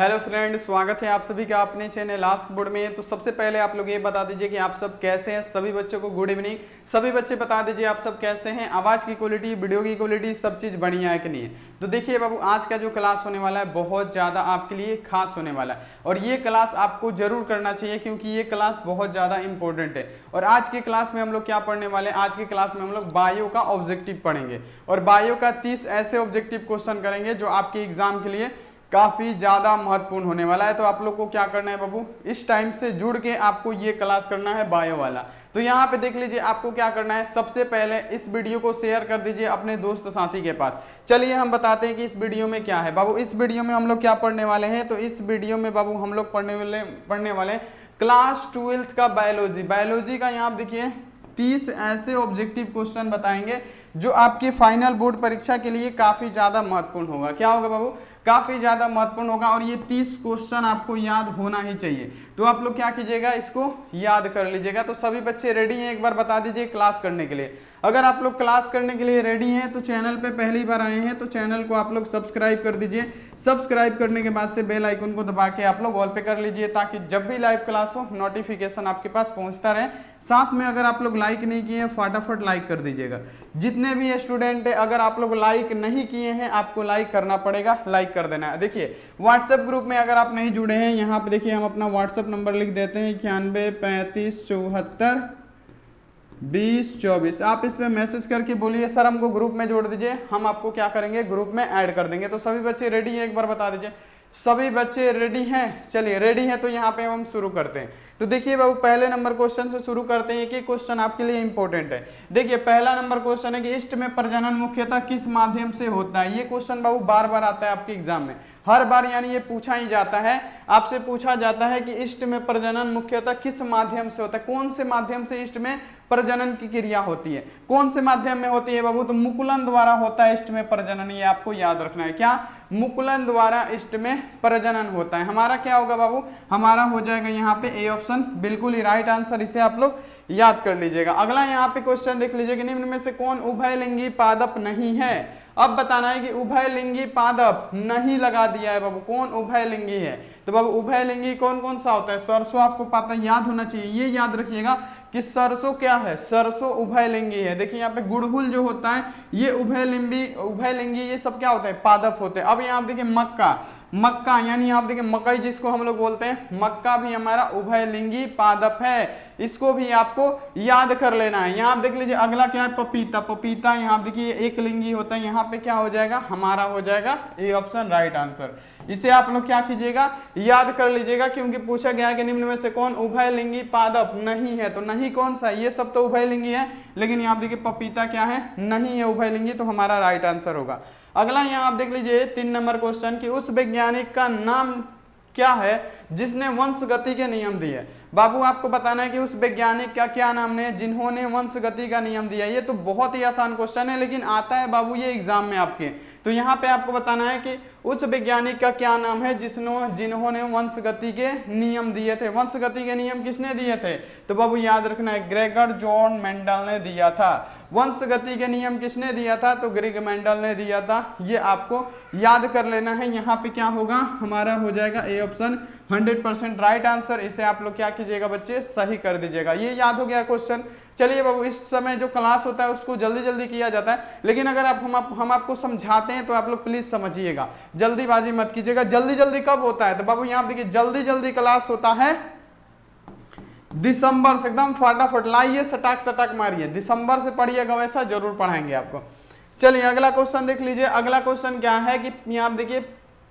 Hello friends, स्वागत है आप सभी का अपने चैनल आस्क बोर्ड में। तो सबसे पहले आप लोग ये बता दीजिए कि आप सब कैसे हैं। सभी बच्चों को गुड इवनिंग। सभी बच्चे बता दीजिए आप सब कैसे हैं। आवाज़ की क्वालिटी, वीडियो की क्वालिटी सब चीज़ बढ़िया है कि नहीं है। तो देखिए बाबू, आज का जो क्लास होने वाला है बहुत ज़्यादा आपके लिए खास होने वाला है और ये क्लास आपको जरूर करना चाहिए क्योंकि ये क्लास बहुत ज़्यादा इंपॉर्टेंट है। और आज की क्लास में हम लोग क्या पढ़ने वाले हैं, आज की क्लास में हम लोग बायो का ऑब्जेक्टिव पढ़ेंगे और बायो का 30 ऐसे ऑब्जेक्टिव क्वेश्चन करेंगे जो आपके एग्जाम के लिए काफी ज्यादा महत्वपूर्ण होने वाला है। तो आप लोग को क्या करना है बाबू, इस टाइम से जुड़ के आपको ये क्लास करना है बायो वाला। तो यहाँ पे देख लीजिए आपको क्या करना है। सबसे पहले इस वीडियो को शेयर कर दीजिए अपने दोस्त साथी के पास। चलिए हम बताते हैं कि इस वीडियो में क्या है बाबू। इस वीडियो में हम लोग क्या पढ़ने वाले हैं, तो इस वीडियो में बाबू हम लोग पढ़ने वाले क्लास 12th का बायोलॉजी। बायोलॉजी का यहाँ देखिए 30 ऐसे ऑब्जेक्टिव क्वेश्चन बताएंगे जो आपके फाइनल बोर्ड परीक्षा के लिए काफी ज्यादा महत्वपूर्ण होगा। क्या होगा बाबू, काफी ज्यादा महत्वपूर्ण होगा और ये 30 क्वेश्चन आपको याद होना ही चाहिए। तो आप लोग क्या कीजिएगा, इसको याद कर लीजिएगा। तो सभी बच्चे रेडी हैं, एक बार बता दीजिए क्लास करने के लिए। अगर आप लोग क्लास करने के लिए रेडी हैं तो चैनल पे पहली बार आए हैं तो चैनल को आप लोग सब्सक्राइब कर दीजिए। सब्सक्राइब करने के बाद से बेल आइकन को दबा के आप लोग ऑल पे कर लीजिए ताकि जब भी लाइव क्लास हो नोटिफिकेशन आपके पास पहुंचता रहे। साथ में अगर आप लोग लाइक नहीं किए हैं फटाफट लाइक कर दीजिएगा। जितने भी स्टूडेंट है, अगर आप लोग लाइक नहीं किए हैं आपको लाइक करना पड़ेगा, लाइक कर देना है। देखिए व्हाट्सएप ग्रुप में अगर आप नहीं जुड़े हैं, यहाँ पे देखिए हम अपना व्हाट्सएप नंबर लिख देते हैं 91 35 74 20 24। आप इस पे मैसेज करके बोलिए सर हमको ग्रुप में जोड़ दीजिए, हम आपको क्या करेंगे ग्रुप में ऐड कर देंगे। तो सभी बच्चे रेडी हैं, एक बार बता दीजिए। सभी बच्चे रेडी हैं? चलिए रेडी हैं तो यहाँ पे हम शुरू करते हैं। तो देखिए बाबू पहले नंबर क्वेश्चन से शुरू करते हैं। एक क्वेश्चन आपके लिए इंपॉर्टेंट है। देखिए पहला नंबर क्वेश्चन है कि इष्ट में प्रजनन मुख्यतः किस माध्यम से होता है। ये क्वेश्चन बाबू बार बार आता है आपके एग्जाम में, हर बार यानी ये पूछा ही जाता है, आपसे पूछा जाता है कि इष्ट में प्रजनन मुख्यतः किस माध्यम से होता है। कौन से माध्यम से इष्ट में प्रजनन की क्रिया होती है, कौन से माध्यम में होती है बाबू, तो मुकुलन द्वारा होता है इष्ट में प्रजनन। ये आपको याद रखना है, क्या मुकुलन द्वारा इष्ट में प्रजनन होता है। हमारा क्या होगा बाबू, हमारा हो जाएगा यहाँ पे ए ऑप्शन, बिल्कुल ही राइट आंसर। इसे आप लोग याद कर लीजिएगा। अगला यहाँ पे क्वेश्चन देख लीजिए कि निम्न में से कौन उभयलिंगी पादप नहीं है। अब बताना है कि उभयलिंगी पादप नहीं लगा दिया है बाबू, कौन उभयलिंगी है। तो बाबू उभयलिंगी कौन कौन सा होता है, सरसों आपको पता याद होना चाहिए। ये याद रखिएगा कि सरसों क्या है, सरसों उभयलिंगी है। देखिए यहाँ पे गुड़हुल जो होता है ये उभयलिंगी ये सब क्या होता है, पादप होते हैं। अब यहाँ देखिए मक्का यानी आप देखिए मकई जिसको हम लोग बोलते हैं, मक्का भी हमारा उभयलिंगी पादप है। इसको भी आपको याद कर लेना है। यहाँ आप देख लीजिए अगला क्या है, पपीता। पपीता यहाँ देखिए एक लिंगी होता है, यहाँ पे क्या हो जाएगा, हमारा हो जाएगा ए ऑप्शन राइट आंसर। इसे आप लोग क्या कीजिएगा, याद कर लीजिएगा क्योंकि पूछा गया है कि निम्न में से कौन उभयलिंगी पादप नहीं है। तो नहीं कौन सा, ये सब तो उभयलिंगी है लेकिन यहाँ देखिए पपीता क्या है, नहीं है उभयलिंगी, तो हमारा राइट आंसर होगा। अगला यहाँ आप देख लीजिए 3 नंबर क्वेश्चन कि उस वैज्ञानिक का नाम क्या है जिसने वंश गति के नियम दिए। बाबू आपको बताना है कि उस वैज्ञानिक का क्या नाम है जिन्होंने वंश गति का नियम दिया। ये तो बहुत ही आसान क्वेश्चन है लेकिन आता है बाबू ये एग्जाम में आपके। तो यहाँ पे आपको बताना है कि उस वैज्ञानिक का क्या नाम है जिन्होंने वंश गति के नियम दिए थे। वंश गति के नियम किसने दिए थे, तो बाबू याद रखना है ग्रेगर जॉन मेंडल ने दिया था। वंश गति के नियम किसने दिया था, तो ग्रेग मेंडल ने दिया था। ये आपको याद कर लेना है। यहाँ पे क्या होगा, हमारा हो जाएगा ए ऑप्शन 100% राइट आंसर। इसे आप लोग क्या कीजिएगा बच्चे, सही कर दीजिएगा। ये याद हो गया क्वेश्चन। चलिए बाबू इस समय जो क्लास होता है उसको जल्दी जल्दी किया जाता है लेकिन अगर हम आपको समझाते हैं तो आप लोग प्लीज समझिएगा, जल्दीबाजी मत कीजिएगा। जल्दी जल्दी कब होता है, तो बाबू यहाँ देखिए जल्दी जल्दी क्लास होता है दिसंबर से, एकदम फटाफट लाइए सटाक सटाक मारिए। दिसंबर से पढ़िएगा, वैसा जरूर पढ़ाएंगे आपको। चलिए अगला क्वेश्चन देख लीजिए। अगला क्वेश्चन क्या है कि यहाँ देखिए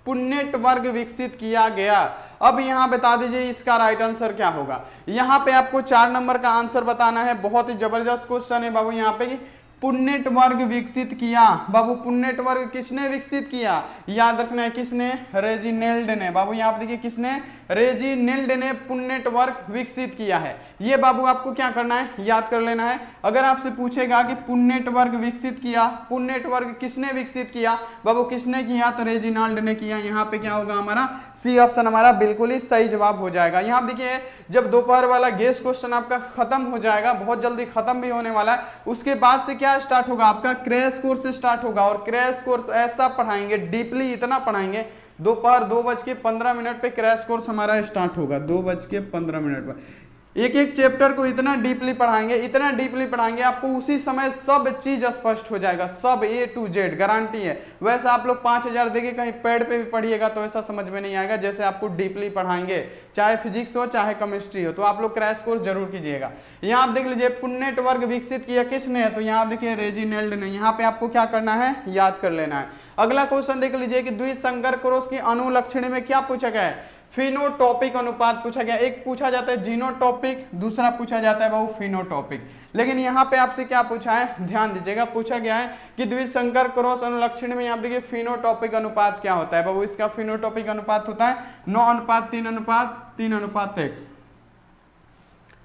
पुन्नेट वर्ग विकसित किया गया। अब यहाँ बता दीजिए इसका राइट आंसर क्या होगा। यहाँ पे आपको 4 नंबर का आंसर बताना है। बहुत ही जबरदस्त क्वेश्चन है बाबू। यहाँ पे पुन्नेट वर्ग विकसित किया। बाबू पुन्नेट वर्ग किसने विकसित किया, याद रखना है किसने, रेजिनेल्ड ने। बाबू यहाँ पे देखिए किसने, रेजिनेल्ड ने पुन्नेट वर्ग विकसित किया है। ये बाबू आपको क्या करना है, याद कर लेना है। अगर आपसे पूछेगा कि पुन्नेट वर्ग विकसित किया, पुन्नेट वर्ग किसने विकसित किया, बाबू किसने किया, तो रेजिनाल्ड ने किया। यहाँ पे क्या होगा हमारा, सी ऑप्शन हमारा बिल्कुल ही सही जवाब हो जाएगा। यहाँ देखिए जब दोपहर वाला गेस क्वेश्चन आपका खत्म हो जाएगा, बहुत जल्दी खत्म भी होने वाला है, उसके बाद से क्या स्टार्ट होगा, आपका क्रैश कोर्स स्टार्ट होगा। और क्रैश कोर्स ऐसा पढ़ाएंगे, डीपली इतना पढ़ाएंगे दोपहर 2:15 पे क्रैश कोर्स हमारा स्टार्ट होगा, 2:15 पर। एक एक चैप्टर को इतना डीपली पढ़ाएंगे आपको उसी समय सब चीज स्पष्ट हो जाएगा, सब A to Z गारंटी है। वैसे आप लोग 5000 देके कहीं पेड पे भी पढ़िएगा तो ऐसा समझ में नहीं आएगा, जैसे आपको डीपली पढ़ाएंगे, चाहे फिजिक्स हो चाहे केमिस्ट्री हो। तो आप लोग क्रैश कोर्स जरूर कीजिएगा। यहाँ आप देख लीजिए पुन्नेट वर्ग विकसित किया किसने है, तो यहाँ देखिए रेजिनेल्ड ने। यहाँ पे आपको क्या करना है, याद कर लेना है। अगला क्वेश्चन देख लीजिए कि द्विसंकर क्रॉस की अनुलक्षणी में क्या पूछा गया है, फिनोटॉपिक अनुपात पूछा गया। एक पूछा जाता है जीनोटॉपिक, दूसरा पूछा जाता है बाबू फिनोटॉपिक। लेकिन यहाँ पे आपसे क्या पूछा है, ध्यान दीजिएगा, पूछा गया है कि द्विसंकर क्रॉस अनुलक्षण में यहाँ देखिए फिनोटॉपिक अनुपात क्या होता है बाबू। इसका फिनोटॉपिक अनुपात होता है 9:3:3:1।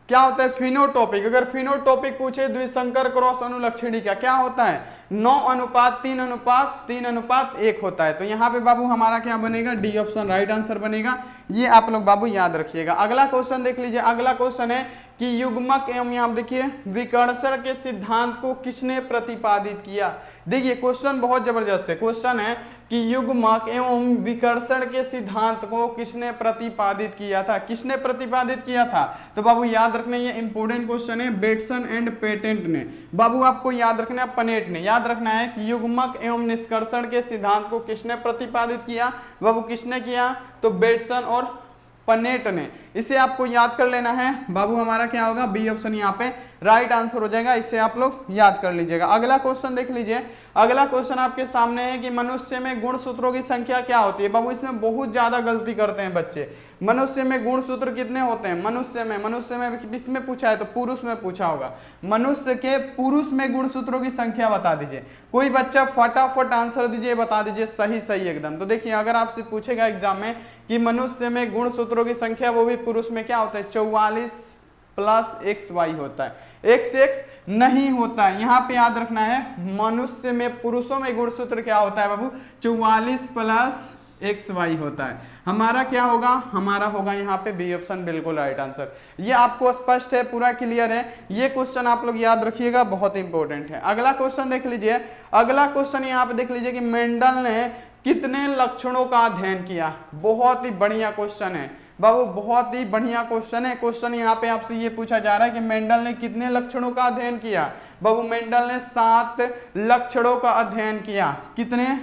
क्या होता है फिनोटॉपिक, अगर फिनोटॉपिक पूछे द्विसंकर क्रॉस अनुलक्षणी का क्या होता है, 9:3:3:1 होता है। तो यहाँ पे बाबू हमारा क्या बनेगा, डी ऑप्शन राइट आंसर बनेगा। ये आप लोग बाबू याद रखिएगा। अगला क्वेश्चन देख लीजिए। अगला क्वेश्चन है कि युग्मक एवं यहाँ देखिए विकर्षण के सिद्धांत को किसने प्रतिपादित किया। देखिए क्वेश्चन बहुत जबरदस्त है। क्वेश्चन है कि युग्मक एवं विकर्षण के सिद्धांत को किसने प्रतिपादित किया था, किसने प्रतिपादित किया था। तो बाबू याद रखना, ये इंपोर्टेंट क्वेश्चन है। बेटसन एंड पेटेंट ने। बाबू आपको याद रखना है, पनेट ने। याद रखना है कि युग्मक एवं निष्कर्षण के सिद्धांत को किसने प्रतिपादित किया, बाबू किसने किया, तो बेटसन और पनेट ने। इसे आपको याद कर लेना है बाबू। हमारा क्या होगा, बी ऑप्शन यहाँ पे राइट आंसर हो जाएगा। इसे आप लोग याद कर लीजिएगा। अगला क्वेश्चन देख लीजिए। अगला क्वेश्चन आपके सामने है कि मनुष्य में गुणसूत्रों की संख्या क्या होती है। बाबू इसमें बहुत ज्यादा गलती करते हैं बच्चे। मनुष्य में गुणसूत्र कितने होते हैं, मनुष्य में किसमें पूछा है, तो पुरुष में पूछा होगा। मनुष्य के पुरुष में गुणसूत्रों की संख्या बता दीजिए। कोई बच्चा फटाफट आंसर दीजिए, बता दीजिए सही सही एकदम। तो देखिए अगर आपसे पूछेगा एग्जाम में कि मनुष्य में गुणसूत्रों की संख्या, वो भी पुरुष में क्या होता है, 44 + XY होता है। XX नहीं होता है। यहाँ पे याद रखना है, मनुष्य में पुरुषों में गुणसूत्र क्या होता है बाबू, 44 + XY होता है। हमारा क्या होगा, हमारा होगा यहाँ पे बी ऑप्शन बिल्कुल राइट आंसर। ये आपको स्पष्ट है, पूरा क्लियर है। ये क्वेश्चन आप लोग याद रखिएगा, बहुत इंपॉर्टेंट है। अगला क्वेश्चन देख लीजिए। अगला क्वेश्चन यहाँ पे देख लीजिए कि मेंडल ने कितने लक्षणों का अध्ययन किया। बहुत ही बढ़िया क्वेश्चन है बाबू, बहुत ही बढ़िया क्वेश्चन है। क्वेश्चन यहाँ पे आपसे ये पूछा जा रहा है कि मेंडल ने कितने लक्षणों का अध्ययन किया। बाबू मेंडल ने 7 लक्षणों का अध्ययन किया। कितने,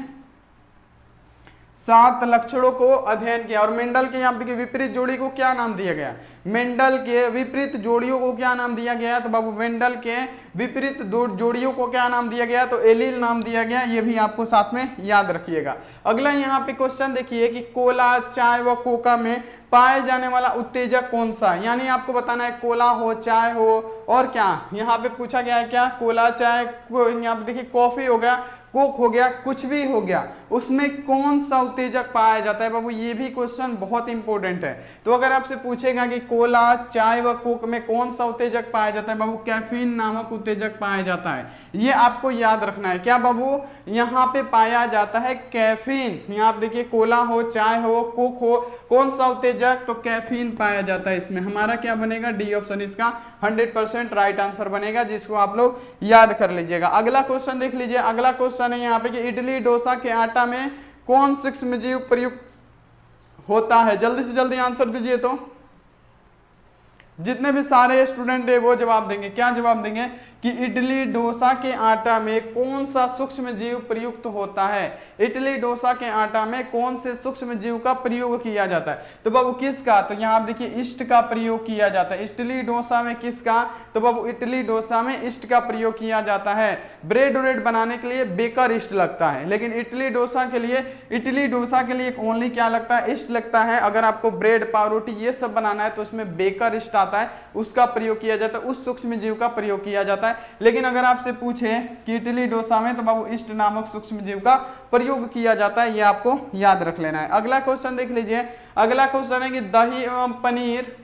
7 लक्षणों को अध्ययन किया। और मेंडल के यहाँ देखिए विपरीत जोड़ी को क्या नाम दिया गया, मेंडल के विपरीत जोड़ियों को क्या नाम दिया गया, तो बाबू मेंडल के विपरीत जोड़ियों को क्या नाम दिया गया, तो एलील नाम दिया गया। ये भी आपको साथ में याद रखिएगा। अगला यहाँ पे क्वेश्चन देखिए कि कोला, चाय व कोका में पाए जाने वाला उत्तेजक कौन सा है। यानी आपको बताना है कोला हो, चाय हो, और क्या यहाँ पे पूछा गया है, क्या कोला, चाय, यहाँ पे देखिए कॉफी हो गया, कोक हो गया, कुछ भी हो गया, उसमें कौन सा उत्तेजक पाया जाता है बाबू। ये भी क्वेश्चन बहुत इंपॉर्टेंट है। तो अगर आपसे पूछेगा कि कोला, चाय व कोक में कौन सा उत्तेजक पाया जाता है बाबू, कैफीन नामक उत्तेजक पाया जाता है। ये आपको याद रखना है। क्या बाबू, यहाँ पे पाया जाता है कैफीन। यहाँ पे देखिए कोला हो, चाय हो, कोक हो, कौन सा उत्तेजक, तो कैफीन पाया जाता है। इसमें हमारा क्या बनेगा, डी ऑप्शन इसका 100% राइट आंसर बनेगा, जिसको आप लोग याद कर लीजिएगा। अगला क्वेश्चन देख लीजिए। अगला क्वेश्चन है यहाँ पे कि इडली डोसा के आटा में कौन सूक्ष्मजीव प्रयुक्त होता है। जल्दी से जल्दी आंसर दीजिए। तो जितने भी सारे स्टूडेंट है वो जवाब देंगे। क्या जवाब देंगे कि इडली डोसा के आटा में कौन सा सूक्ष्म जीव प्रयुक्त होता है। इडली डोसा के आटा में कौन से सूक्ष्म जीव का प्रयोग किया जाता है, तो बाबू किसका, तो यहाँ आप देखिए ईस्ट का प्रयोग किया जाता है। इडली डोसा में किसका, तो बाबू इडली डोसा में ईस्ट का प्रयोग किया जाता है। ब्रेड व्रेड बनाने के लिए बेकर ईस्ट लगता है, लेकिन इडली डोसा के लिए ओनली क्या लगता है, ईस्ट लगता है। अगर आपको ब्रेड, पावरोटी ये सब बनाना है तो उसमें बेकर ईस्ट आता है, उसका प्रयोग किया जाता है, उस सूक्ष्म जीव का प्रयोग किया जाता है। लेकिन अगर आपसे पूछे कि इडली डोसा में, तो बाबू ईस्ट नामक सूक्ष्म जीव का प्रयोग किया जाता है। ये आपको याद रख लेना है। अगला क्वेश्चन देख लीजिए। अगला क्वेश्चन है कि दही एवं पनीर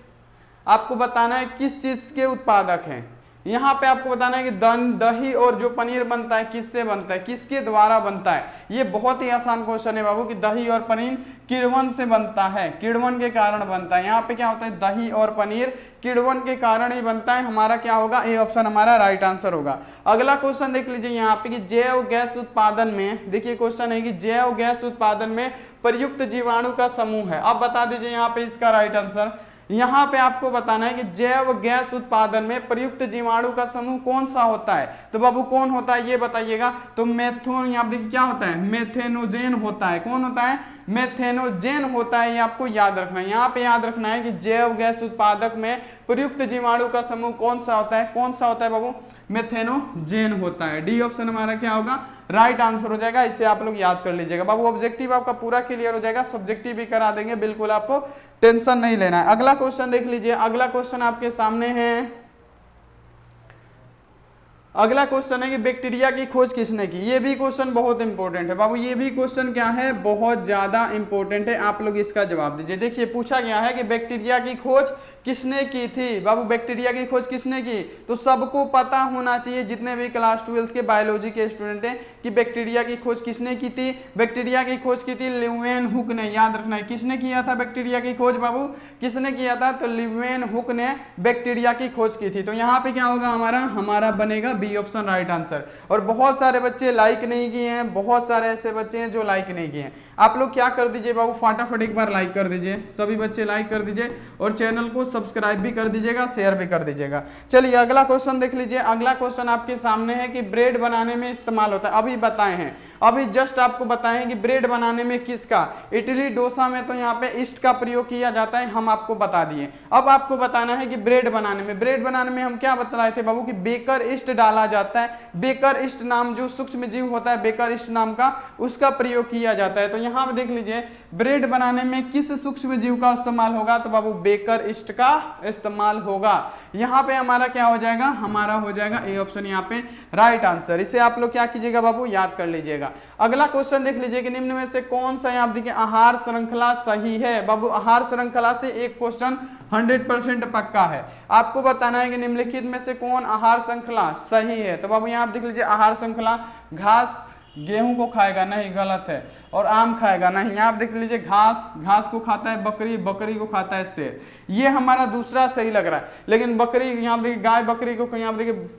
आपको बताना है किस चीज के उत्पादक हैं। यहाँ पे आपको बताना है कि दही और जो पनीर बनता है किससे बनता है, किसके द्वारा बनता है। ये बहुत ही आसान क्वेश्चन है बाबू कि दही और पनीर किण्वन से बनता है, किण्वन के कारण बनता है। यहाँ पे क्या होता है, दही और पनीर किण्वन के कारण ही बनता है। हमारा क्या होगा, ए ऑप्शन हमारा राइट आंसर होगा। अगला क्वेश्चन देख लीजिए यहाँ पे कि जैव गैस उत्पादन में, देखिए क्वेश्चन है कि जैव गैस उत्पादन में प्रयुक्त जीवाणु का समूह है। अब बता दीजिए यहाँ पे इसका राइट आंसर। यहाँ पे आपको बताना है कि जैव गैस उत्पादन में प्रयुक्त जीवाणु का समूह कौन सा होता है। तो बाबू कौन होता है ये बताइएगा। तो मेथोन, यहाँ पे क्या होता है, मेथेनोजेन होता है। कौन होता है, मेथेनोजेन होता है। ये आपको याद रखना है। यहाँ पे याद रखना है कि जैव गैस उत्पादक में प्रयुक्त जीवाणु का समूह कौन सा होता है, कौन सा होता है बाबू, मेथेनोजेन होता है। डी ऑप्शन हमारा क्या होगा, राइट आंसर हो जाएगा। इसे आप लोग याद कर लीजिएगा बाबू। ऑब्जेक्टिव आपका पूरा क्लियर हो जाएगा, सब्जेक्टिव भी करा देंगे, बिल्कुल आपको टेंशन नहीं लेना है। अगला क्वेश्चन देख लीजिए। अगला क्वेश्चन आपके सामने है, अगला क्वेश्चन है कि बैक्टीरिया की खोज किसने की। ये भी क्वेश्चन बहुत इंपॉर्टेंट है बाबू। ये भी क्वेश्चन क्या है, बहुत ज्यादा इंपॉर्टेंट है। आप लोग इसका जवाब दीजिए। देखिए पूछा गया है कि बैक्टीरिया की खोज किसने की थी। बाबू बैक्टीरिया की खोज किसने की, तो सबको पता होना चाहिए जितने भी क्लास 12th के बायोलॉजी के स्टूडेंट हैं कि बैक्टीरिया की खोज किसने की थी। बैक्टीरिया की खोज की थी लीवेनहुक ने। याद रखना है किसने किया था बैक्टीरिया की खोज बाबू, किसने किया था, तो लीवेनहुक ने बैक्टीरिया की खोज की थी। तो यहाँ पे क्या होगा हमारा बनेगा बी ऑप्शन राइट आंसर। और बहुत सारे बच्चे लाइक नहीं किए हैं, बहुत सारे ऐसे बच्चे हैं जो लाइक नहीं किए हैं। आप लोग क्या कर दीजिए बाबू, फटाफट एक बार लाइक कर दीजिए, सभी बच्चे लाइक कर दीजिए और चैनल को सब्सक्राइब भी कर दीजिएगा, शेयर भी कर दीजिएगा। चलिए अगला क्वेश्चन देख लीजिए। अगला क्वेश्चन आपके सामने है कि ब्रेड बनाने में इस्तेमाल होता है। अभी बताए हैं, अभी जस्ट आपको बताएं कि ब्रेड बनाने में किसका, इडली डोसा में तो यहाँ पे ईस्ट का प्रयोग किया जाता है, हम आपको बता दिए। अब आपको बताना है कि ब्रेड बनाने में हम क्या बतलाए थे बाबू कि बेकर ईस्ट डाला जाता है। बेकर ईस्ट नाम जो सूक्ष्म जीव होता है, बेकर ईस्ट नाम का, उसका प्रयोग किया जाता है। तो यहाँ पे देख लीजिए ब्रेड बनाने में किस सूक्ष्म जीव का इस्तेमाल होगा, तो बाबू बेकर ईस्ट का इस्तेमाल होगा। यहाँ पे हमारा क्या हो जाएगा, हमारा हो जाएगा ए ऑप्शन यहाँ पे राइट आंसर। इसे आप लोग क्या कीजिएगा बाबू, याद कर लीजिएगा। अगला क्वेश्चन देख लीजिए कि निम्न में से कौन सा आप देखिए आहार श्रृंखला सही है। बाबू आहार श्रृंखला से एक क्वेश्चन 100% पक्का है। आपको बताना है कि निम्नलिखित में से कौन आहार श्रृंखला सही है। तो बाबू यहाँ देख लीजिए आहार श्रृंखला, घास गेहूं को खाएगा नहीं, गलत है, और आम खाएगा नहीं। यहाँ आप देख लीजिए घास को खाता है बकरी, बकरी को खाता है शेर। ये हमारा दूसरा सही लग रहा है, लेकिन बकरी यहाँ देखिए गाय बकरी को, यहाँ देखिए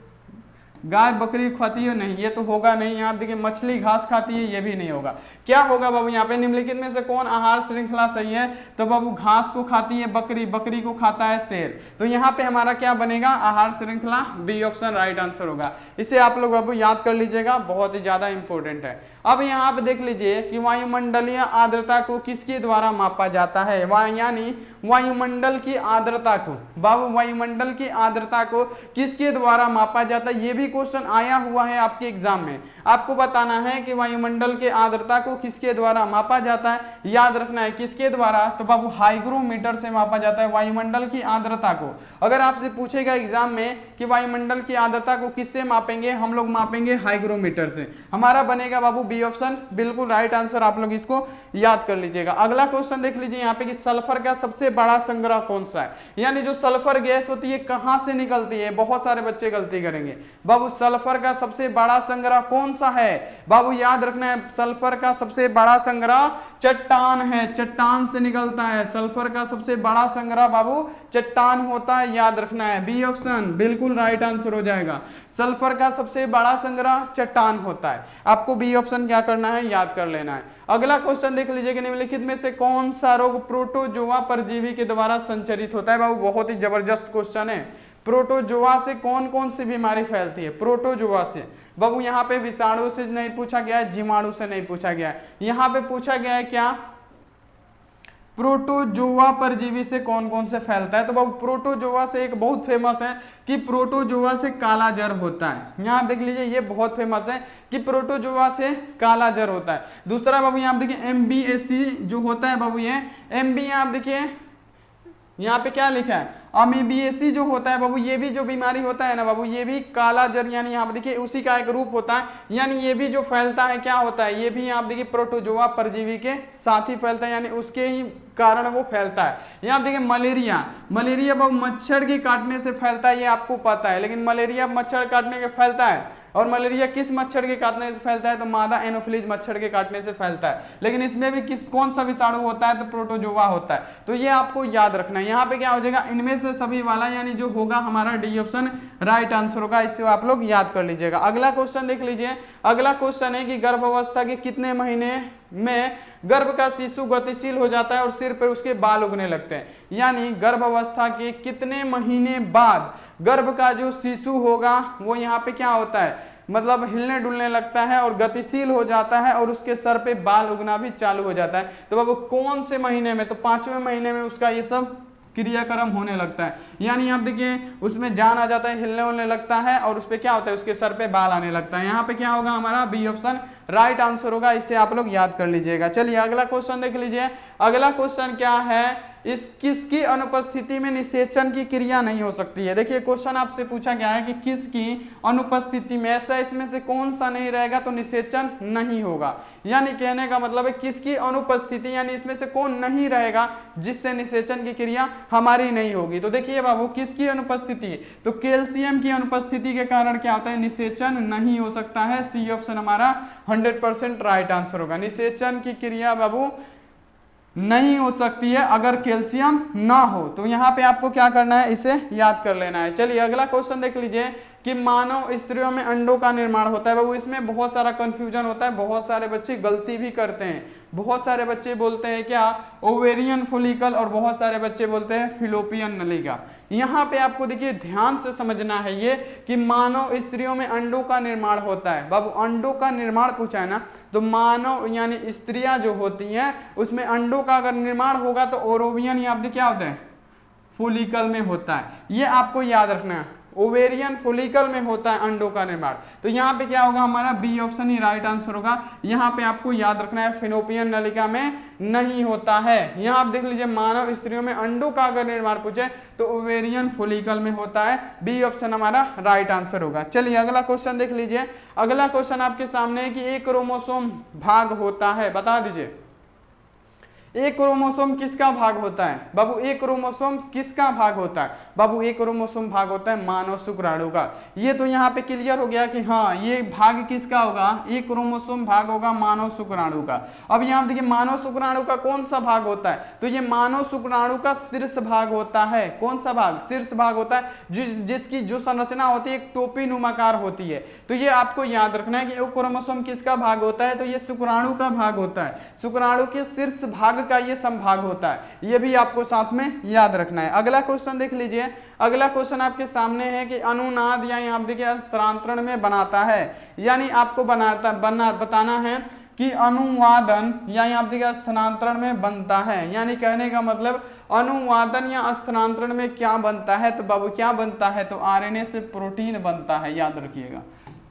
गाय बकरी खाती है नहीं, ये तो होगा नहीं। यहाँ देखिए मछली घास खाती है, ये भी नहीं होगा। क्या होगा बाबू यहाँ पे, निम्नलिखित में से कौन आहार श्रृंखला सही है। तो बाबू घास को खाती है बकरी, बकरी को खाता है शेर। तो यहाँ पे हमारा क्या बनेगा, आहार श्रृंखला, बी ऑप्शन राइट आंसर होगा। इसे आप लोग बाबू याद कर लीजिएगा, बहुत ही ज्यादा इंपॉर्टेंट है। अब यहाँ पे देख लीजिए कि वायुमंडलीय आर्द्रता को किसके द्वारा मापा जाता है। यानी वायुमंडल की आर्द्रता को, बाबू वायुमंडल की आर्द्रता को किसके द्वारा मापा जाता है। ये भी क्वेश्चन आया हुआ है आपके एग्जाम में। आपको बताना है कि वायुमंडल के आर्द्रता को किसके द्वारा मापा जाता है। याद रखना है किसके द्वारा, तो बाबू हाइग्रोमीटर से मापा जाता है वायुमंडल की आर्द्रता को। अगर आपसे पूछेगा एग्जाम में कि वायुमंडल की आर्द्रता को किससे मापेंगे, हम लोग मापेंगे हाइग्रोमीटर से। हमारा बनेगा बाबू बी ऑप्शन, बिल्कुल राइट आंसर। आप लोग इसको याद कर लीजिएगा। अगला क्वेश्चन देख लीजिए यहाँ पे कि सल्फर का सबसे बड़ा संग्रह कौन सा है। यानी जो सल्फर गैस होती है कहां से निकलती है, बहुत सारे बच्चे गलती करेंगे। बाबू सल्फर का सबसे बड़ा संग्रह कौन सा है, बाबू याद रखना है सल्फर का सबसे बड़ा संग्रह चट्टान है, चट्टान से निकलता है। सल्फर का सबसे बड़ा संग्रह बाबू चट्टान होता है, याद रखना है। बी ऑप्शन बिल्कुल राइट आंसर हो जाएगा। सल्फर का सबसे बड़ा संग्रह चट्टान होता है। आपको बी ऑप्शन क्या करना है, याद कर लेना है। अगला क्वेश्चन देख लीजिए कि निम्नलिखित में से कौन सा रोग प्रोटोजोआ परजीवी के द्वारा संचरित होता है। बाबू बहुत ही जबरदस्त क्वेश्चन है। प्रोटोजोआ से कौन कौन सी बीमारी फैलती है। प्रोटोजोआ से बाबू यहाँ पे विषाणु से नहीं पूछा गया है, जीवाणु से नहीं पूछा गया है, यहाँ पे पूछा गया है क्या, प्रोटोजोआ परजीवी से कौन कौन से फैलता है। तो बाबू प्रोटोजोआ से एक बहुत फेमस है कि प्रोटोजोआ से काला जर होता है। यहाँ देख लीजिए ये बहुत फेमस है कि प्रोटोजोआ से काला जर होता है। दूसरा बाबू यहाँ देखिए MBSC जो होता है बाबू, ये MB यहाँ देखिए यहाँ पे क्या लिखा है, अमीबिएसी जो होता है बाबू, ये भी जो बीमारी होता है ना बाबू, ये भी काला जर यानी यहाँ पे देखिए उसी का एक रूप होता है। यानी ये भी जो फैलता है क्या होता है, ये भी यहाँ पे देखिए प्रोटोजोआ परजीवी के साथ ही फैलता है, यानी उसके ही कारण वो फैलता है। यहाँ देखिए मलेरिया, मलेरिया बाबू मच्छर के काटने से फैलता है, ये आपको पता है। लेकिन मलेरिया मच्छर काटने के फैलता है, और मलेरिया किस मच्छर के काटने से फैलता है, तो मादा एनोफिलीज मच्छर के काटने से फैलता है। लेकिन इसमें भी कौन सा विषाणु होता है, तो प्रोटोजोआ होता है। तो ये आपको याद रखना है। यहाँ पे क्या हो जाएगा, इनमें से सभी वाला, यानी जो होगा हमारा डी ऑप्शन राइट आंसर होगा। इससे आप लोग याद कर लीजिएगा। अगला क्वेश्चन देख लीजिए। अगला क्वेश्चन है कि गर्भावस्था के कितने महीने में गर्भ का शिशु गतिशील हो जाता है और सिर पर उसके बाल उगने लगते हैं। यानी गर्भावस्था के कितने महीने बाद गर्भ का जो शिशु होगा वो यहाँ पे क्या होता है, मतलब हिलने डुलने लगता है और गतिशील हो जाता है और उसके सर पे बाल उगना भी चालू हो जाता है। तो बाबू कौन से महीने में, तो 5वें महीने में उसका ये सब क्रियाक्रम होने लगता है। यानी आप देखिए उसमें जान आ जाता है, हिलने उलने लगता है और उस पे क्या होता है, उसके सर पे बाल आने लगता है। यहाँ पे क्या होगा हमारा बी ऑप्शन राइट आंसर होगा। इसे आप लोग याद कर लीजिएगा। चलिए अगला क्वेश्चन देख लीजिए। अगला क्वेश्चन क्या है, इस किसकी अनुपस्थिति में निषेचन की क्रिया नहीं हो सकती है। देखिए क्वेश्चन आपसे पूछा गया है कि किसकी अनुपस्थिति में, ऐसा इसमें से कौन सा नहीं रहेगा तो निषेचन नहीं होगा। यानी कहने का मतलब है किसकी अनुपस्थिति, यानी इसमें से कौन नहीं रहेगा जिससे निषेचन की क्रिया हमारी नहीं होगी। तो देखिए बाबू किसकी अनुपस्थिति, तो कैल्शियम की अनुपस्थिति के कारण क्या होता है, निषेचन नहीं हो सकता है। सी ऑप्शन हमारा 100% राइट आंसर होगा। निषेचन की क्रिया बाबू नहीं हो सकती है अगर कैल्शियम ना हो। तो यहाँ पे आपको क्या करना है, इसे याद कर लेना है। चलिए अगला क्वेश्चन देख लीजिए कि मानव स्त्रियों में अंडों का निर्माण होता है। बाबू इसमें बहुत सारा कंफ्यूजन होता है, बहुत सारे बच्चे गलती भी करते हैं। बहुत सारे बच्चे बोलते हैं क्या, ओवेरियन फोलिकल, और बहुत सारे बच्चे बोलते हैं फिलोपियन नलिका। यहाँ पे आपको देखिए ध्यान से समझना है ये कि मानव स्त्रियों में अंडों का निर्माण होता है। बाबू अंडों का निर्माण पूछा है ना, तो मानव यानी स्त्रियां जो होती हैं उसमें अंडों का अगर निर्माण होगा तो ओरोवियन यहाँ पे क्या होता है, फोलिकल में होता है। ये आपको याद रखना है, ओवेरियन फोलिकल में होता है अंडों का निर्माण। तो यहाँ पे क्या होगा हमारा बी ऑप्शन ही राइट आंसर होगा। यहाँ पे आपको याद रखना है फिलोपियन नलिका में नहीं होता है। यहाँ आप देख लीजिए मानव स्त्रियों में अंडों का अगर निर्माण पूछे तो ओवेरियन फोलिकल में होता है। बी ऑप्शन हमारा राइट आंसर होगा। चलिए अगला क्वेश्चन देख लीजिए। अगला क्वेश्चन आपके सामने है कि एक क्रोमोसोम भाग होता है, बता दीजिए एक क्रोमोसोम किसका भाग होता है। बाबू एक क्रोमोसोम किसका भाग होता है, बाबू एक क्रोमोसोम भाग होता है मानव शुक्राणु का। ये तो यहाँ पे क्लियर हो गया कि हाँ ये भाग किसका होगा, एक क्रोमोसोम भाग होगा मानव शुक्राणु का। अब यहाँ देखिए मानव शुक्राणु का कौन सा भाग होता है, तो ये मानव शुक्राणु का शीर्ष भाग होता है। कौन सा भाग, शीर्ष भाग होता है जिसकी जो संरचना होती है एक टोपी नुमाकार होती है। तो ये आपको याद रखना है कि एक क्रोमोसोम किसका भाग होता है, तो ये शुक्राणु का भाग होता है। शुक्राणु के शीर्ष भाग का ये संभाग होता है, ये भी आपको साथ में याद रखना है। अगला क्वेश्चन देख लीजिए। अगला क्वेश्चन आपके सामने है कि अनुनाद या यहाँ देखिए स्थानांतरण में बनाता है, यानी आपको बताना है कि अनुवादन या यहाँ देखिए स्थानांतरण में बनता है। यानी कहने का मतलब अनुवादन या स्थानांतरण में क्या बनता है, तो बाबू क्या बनता है, तो आरएनए से प्रोटीन बनता है। याद रखिएगा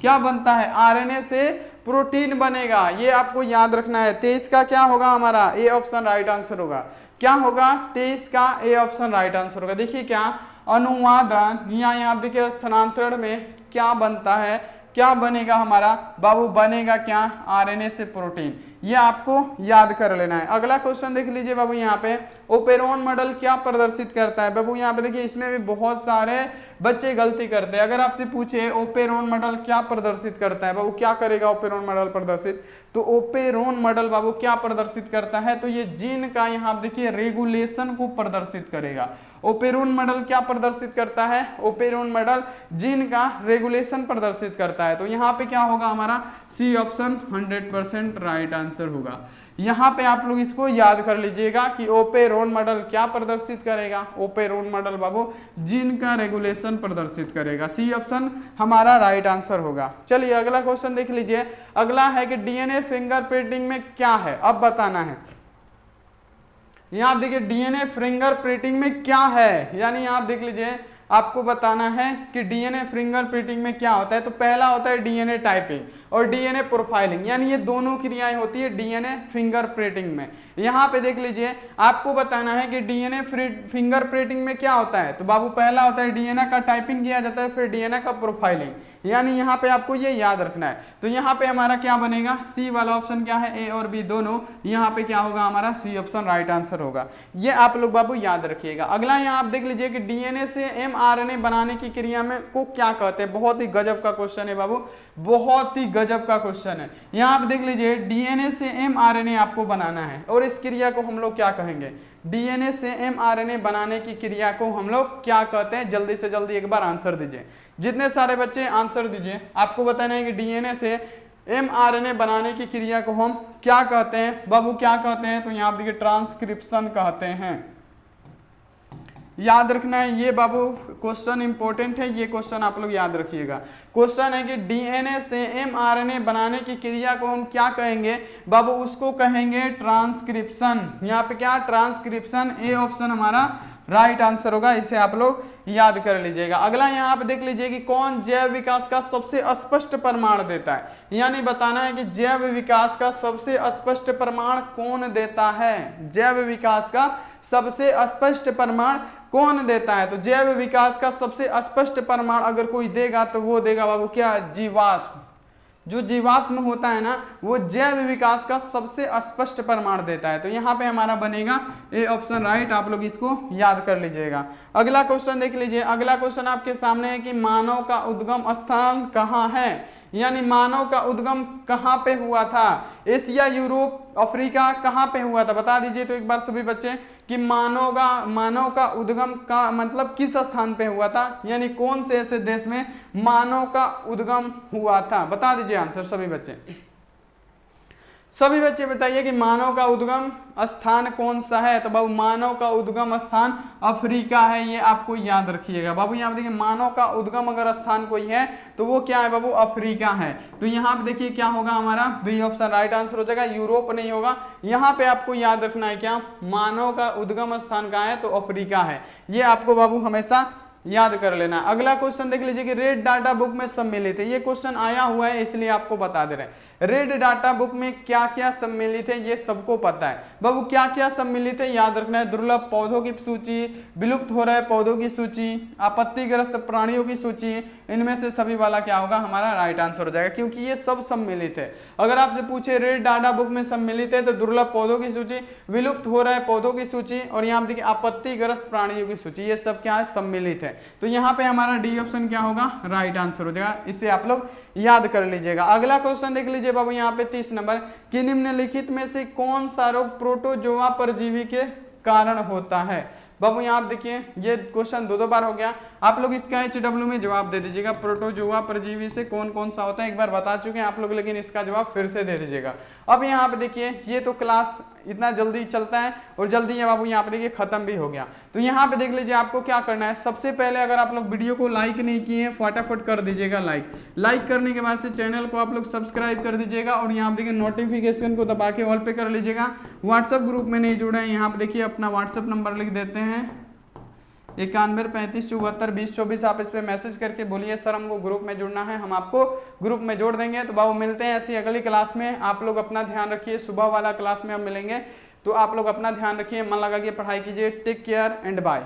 क्या बनता है, आरएनए से प्रोटीन बनेगा, ये आपको याद रखना है। 23 का क्या होगा हमारा, ए ऑप्शन राइट आंसर होगा। क्या होगा 23 का ए ऑप्शन राइट आंसर होगा। देखिए क्या अनुवादन या यहाँ देखिए स्थानांतरण में क्या बनता है, क्या बनेगा हमारा बाबू, बनेगा क्या, आरएनए से प्रोटीन। ये आपको याद कर लेना है। अगला क्वेश्चन देख लीजिए बाबू, यहाँ पे ओपेरॉन मॉडल क्या प्रदर्शित करता है। बाबू यहाँ पे देखिए इसमें भी बहुत सारे बच्चे गलती करते हैं। अगर आपसे पूछे ओपेरॉन मॉडल क्या प्रदर्शित करता है, बाबू क्या करेगा ओपेरॉन मॉडल प्रदर्शित, तो ओपेरॉन मॉडल बाबू क्या प्रदर्शित करता है, तो ये जीन का यहाँ देखिए रेगुलेशन को प्रदर्शित करेगा। ओपेरॉन मॉडल क्या प्रदर्शित करता है, ओपेरॉन मॉडल जीन का रेगुलेशन प्रदर्शित करता है। तो यहाँ पे क्या होगा हमारा सी ऑप्शन 100% राइट आंसर होगा। यहाँ पे आप लोग इसको याद कर लीजिएगा कि ओपेरॉन मॉडल क्या प्रदर्शित करेगा, ओपेरॉन मॉडल बाबू जीन का रेगुलेशन प्रदर्शित करेगा। सी ऑप्शन हमारा राइट आंसर होगा। चलिए अगला क्वेश्चन देख लीजिए। अगला है कि डीएनए फिंगरप्रिंटिंग में क्या है, अब बताना है। यहाँ देखिए डीएनए फिंगरप्रिंटिंग में क्या है, यानी आप देख लीजिए आपको बताना है कि डीएनए फिंगरप्रिंटिंग में क्या होता है। तो पहला होता है डीएनए टाइपिंग। और डीएनए प्रोफाइलिंग, यानी ये दोनों क्रियाएं होती है डीएनए फिंगरप्रिंटिंग में। यहाँ पे देख लीजिए, आपको बताना है कि डीएनए फिंगरप्रिंटिंग में क्या होता है। तो बाबू पहला होता है डीएनए का टाइपिंग किया जाता है, फिर डीएनए का प्रोफाइलिंग, यानी यहाँ पे आपको ये याद रखना है। तो यहाँ पे हमारा क्या बनेगा, सी वाला ऑप्शन क्या है, ए और बी दोनों, यहाँ पे क्या होगा हमारा सी ऑप्शन राइट आंसर होगा। ये आप लोग बाबू याद रखिएगा। अगला यहाँ आप देख लीजिए कि डीएनए से एमआरएनए बनाने की क्रिया में को क्या कहते हैं। बहुत ही गजब का क्वेश्चन है बाबू, बहुत ही गजब का क्वेश्चन है। यहाँ आप देख लीजिए, डीएनए से एमआरएनए आपको बनाना है और इस क्रिया को हम लोग क्या कहेंगे, डीएनए से एमआरएनए बनाने की क्रिया को हम लोग क्या कहते हैं। जल्दी से जल्दी एक बार आंसर दीजिए, जितने सारे बच्चे आंसर दीजिए। आपको बताना है कि डीएनए से एमआरएनए बनाने की क्रिया को हम क्या कहते हैं बाबू, क्या कहते हैं। तो यहाँ देखिए ट्रांसक्रिप्शन कहते हैं। याद रखना है ये बाबू, क्वेश्चन इंपॉर्टेंट है, ये क्वेश्चन आप लोग याद रखिएगा। क्वेश्चन है कि डीएनए से एमआरएनए बनाने की क्रिया को हम क्या कहेंगे बाबू, उसको कहेंगे ट्रांसक्रिप्शन। यहाँ पे क्या, ट्रांसक्रिप्शन, ए ऑप्शन हमारा राइट आंसर होगा। इसे आप लोग याद कर लीजिएगा। अगला यहाँ पे देख लीजिए कि कौन जैव विकास का सबसे स्पष्ट प्रमाण देता है, यानी बताना है कि जैव विकास का सबसे स्पष्ट प्रमाण कौन देता है। जैव विकास का सबसे स्पष्ट प्रमाण कौन देता है। तो जैव विकास का सबसे स्पष्ट प्रमाण अगर कोई देगा तो वो देगा बाबू क्या, जीवाश्म। जो जीवाश्म होता है ना, वो जैव विकास का सबसे स्पष्ट प्रमाण देता है। तो यहाँ पे हमारा बनेगा ए ऑप्शन राइट, आप लोग इसको याद कर लीजिएगा। अगला क्वेश्चन देख लीजिए। अगला क्वेश्चन आपके सामने है कि मानव का उद्गम स्थान कहाँ है, यानी मानव का उद्गम कहाँ पे हुआ था। एशिया, यूरोप, अफ्रीका, कहाँ पे हुआ था बता दीजिए तो एक बार सभी बच्चे कि मानव का उद्गम का मतलब किस स्थान पे हुआ था, यानी कौन से ऐसे देश में मानव का उद्गम हुआ था। बता दीजिए आंसर सभी बच्चे। सभी बच्चे बताइए कि मानव का उद्गम स्थान कौन सा है। तो बाबू मानव का उद्गम स्थान अफ्रीका है, ये आपको याद रखिएगा। बाबू यहाँ पे देखिए, मानव का उद्गम अगर स्थान कोई है तो वो क्या है बाबू, अफ्रीका है। तो यहाँ पे देखिए क्या होगा हमारा, बी ऑप्शन राइट आंसर हो जाएगा। यूरोप नहीं होगा। यहाँ पे आपको याद रखना है क्या, मानव का उद्गम स्थान कहाँ है, तो अफ्रीका है। ये आपको बाबू हमेशा याद कर लेना। अगला क्वेश्चन देख लीजिए कि रेड डाटा बुक में सम्मिलित है। ये क्वेश्चन आया हुआ है इसलिए आपको बता दे रहे हैं। रेड डाटा बुक में क्या क्या सम्मिलित है ये सबको पता है। बाबू क्या क्या सम्मिलित है याद रखना है। दुर्लभ पौधों की सूची, विलुप्त हो रहे पौधों की सूची, आपत्तिग्रस्त प्राणियों की सूची, इनमें से सभी वाला क्या होगा हमारा राइट आंसर हो जाएगा, क्योंकि ये सब सम्मिलित है। अगर आपसे पूछे रेड डाटा बुक में सम्मिलित है तो दुर्लभ पौधों की सूची, विलुप्त हो रहे पौधों की सूची और यहाँ पे देखिए आपत्तिग्रस्त प्राणियों की सूची, ये सब क्या है, सम्मिलित है। तो यहाँ पे हमारा डी ऑप्शन क्या होगा, राइट आंसर हो जाएगा। इसे आप लोग याद कर लीजिएगा। अगला क्वेश्चन देख लीजिए बाबू यहाँ पे 30 नंबर कि निम्नलिखित में से कौन सा रोग प्रोटोजोआ परजीवी के कारण होता है। बाबू यहाँ आप देखिए ये क्वेश्चन दो बार हो गया, आप लोग इसका HW में जवाब दे दीजिएगा। प्रोटोजोआ परजीवी से कौन कौन सा होता है एक बार बता चुके हैं आप लोग, लेकिन इसका जवाब फिर से दे दीजिएगा। अब यहाँ पे देखिए ये तो क्लास इतना जल्दी चलता है और जल्दी ये बाबू यहाँ पे देखिए खत्म भी हो गया। तो यहाँ पे देख लीजिए आपको क्या करना है। सबसे पहले अगर आप लोग वीडियो को लाइक नहीं किए फटाफट कर दीजिएगा लाइक करने के बाद से चैनल को आप लोग सब्सक्राइब कर दीजिएगा और यहाँ पे देखिए नोटिफिकेशन को दबा के ऑल पे कर लीजिएगा। व्हाट्सएप ग्रुप में नहीं जुड़े हैं, यहाँ पे देखिए अपना व्हाट्सएप नंबर लिख देते हैं 91 35 74 20 24। आप इस पर मैसेज करके बोलिए सर हमको ग्रुप में जुड़ना है, हम आपको ग्रुप में जोड़ देंगे। तो बाबू मिलते हैं ऐसी अगली क्लास में। आप लोग अपना ध्यान रखिए, सुबह वाला क्लास में हम मिलेंगे। तो आप लोग अपना ध्यान रखिए, मन लगा के पढ़ाई कीजिए। Take care and bye.